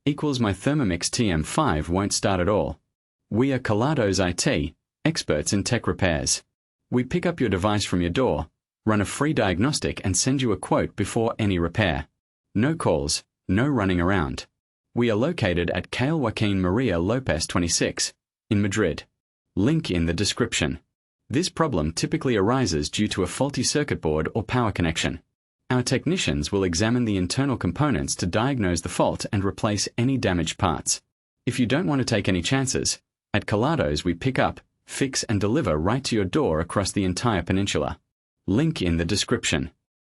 equals my Thermomix TM5 won't start at all. We are Kelatos IT, experts in tech repairs. We pick up your device from your door, run a free diagnostic and send you a quote before any repair. No calls, no running around. We are located at Calle Joaquin Maria Lopez 26, in Madrid. Link in the description. This problem typically arises due to a faulty circuit board or power connection. Our technicians will examine the internal components to diagnose the fault and replace any damaged parts. If you don't want to take any chances, at Kelatos we pick up, fix and deliver right to your door across the entire peninsula. Link in the description.